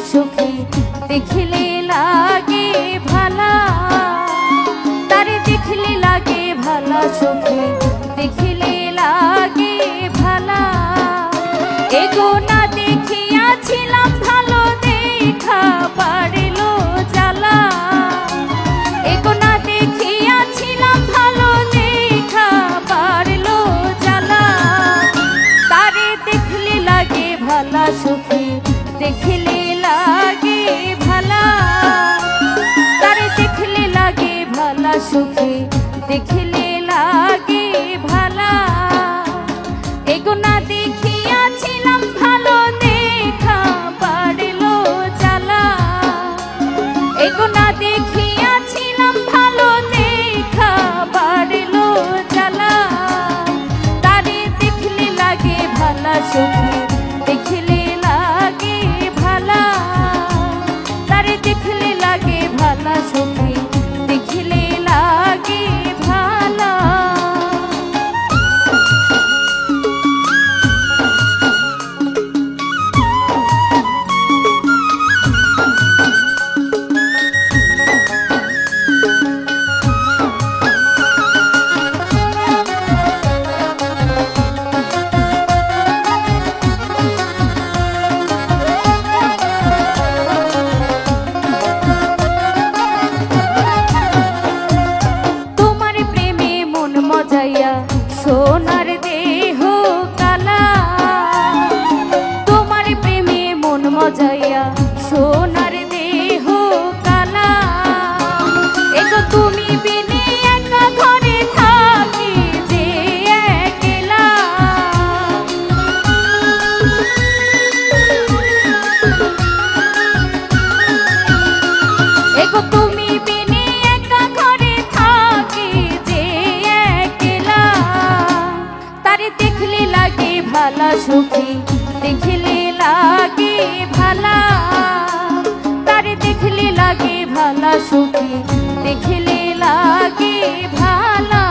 সুখী দেখিলে লাগে ভালা, তারে দেখিলে লাগে ভালা সুখী দেখিলে লাগে ভালা। এগো না দেখিয়াছিলাম ভালো দেখা পারিল জ্বালা, এগো না দেখিয়াছিলাম ভালো দেখা পারিল জ্বালা। তারে দেখলে লাগে ভালা সুখী দেখিলে লাগে ভালা, তারে দেখলে লাগে ভালা সুখী দেখিলে লাগে ভালা। এগো না দেখিয়াছিলাম ভালো দেখা পারিল জ্বালা, এগো না দেখিয়াছিলাম ভালো দেখা পারিল জ্বালা। তারে দেখলে লাগে ভালা সুখী দেখিলে লাগে ভালা, তারে দেখলে লাগে ভালা সুখী দেখিলে লাগে ভালা। সোনার দেহ কালা, তোমার প্রেমে মন মজাইয়া সোনার দেহ কালা। এগো তুমি বিনে একা ঘরে থাকি যে একলা, এগো তুমি বিনে একা ঘরে থাকি যে একলা। তারে দেখলে লাগে ভালা সুখী দেখিলে লাগে ভালা, তারে দেখলে লাগে ভালা সুখী দেখিলে লাগে ভালা।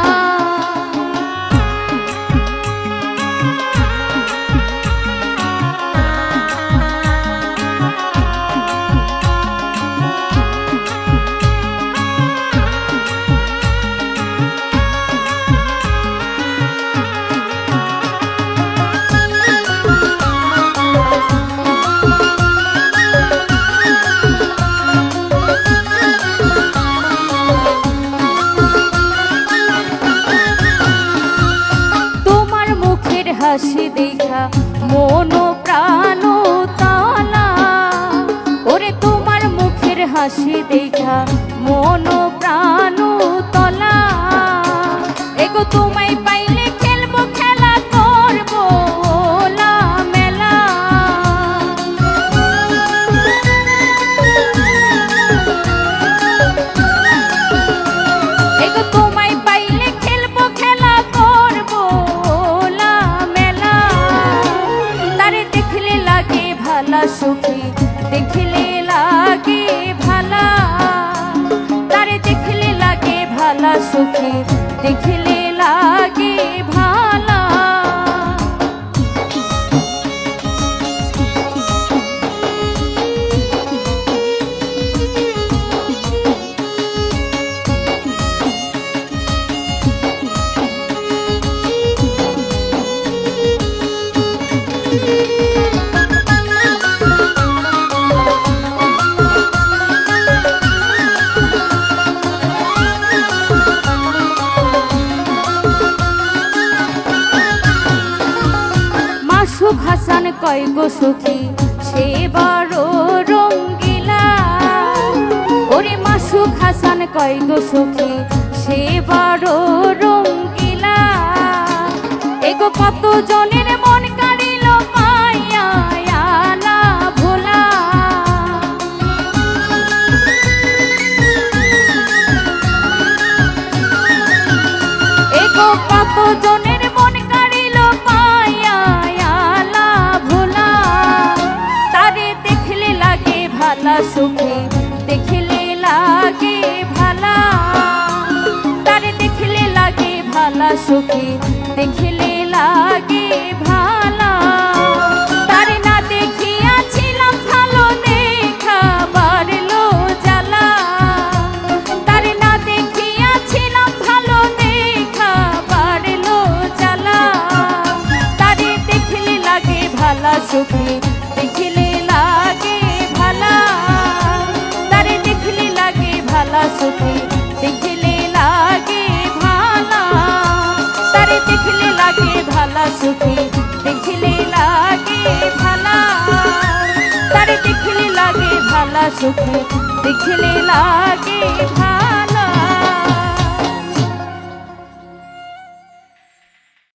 হাসি দেখা মন প্রাণ তালা, ওরে তোমার মুখের হাসি দেখা মন প্রাণ তলা। এগো তোমায় পাইলে খেলবো খেলা করবো ওলা মেলা, এগো তোমায় পাইলে খেলবো খেলা করবো ওলা মেলা। তারে দেখলে লাগে ভালা সুখী দেখিলে লাগে ভালা, তারে দেখলে লাগে ভালা সুখী দেখিলে লাগে ভালা। মাসুক হাসান কয় গো সুখী সে বড় রঙ্গিলা, ওরে মাসুক হাসান কয় গো সুখী সে বড় রঙ্গিলা। এগো কত জনের মন কাড়িল পাইয়া আলা ভোলা, এগো কত জনের মন কাড়িল পাইয়া আলা ভোলা। তারে দেখলে লাগে ভালা সুখী দেখিলে লাগে ভালা, তারে দেখলে লাগে ভালা সুখী দেখিলে লাগে ভালা। তারে না দেখিয়াছিলাম ভালো সুখে দেখলে লাগে ভালা, তারে দেখলে লাগে ভালা সুখে দেখলে লাগে ভালা।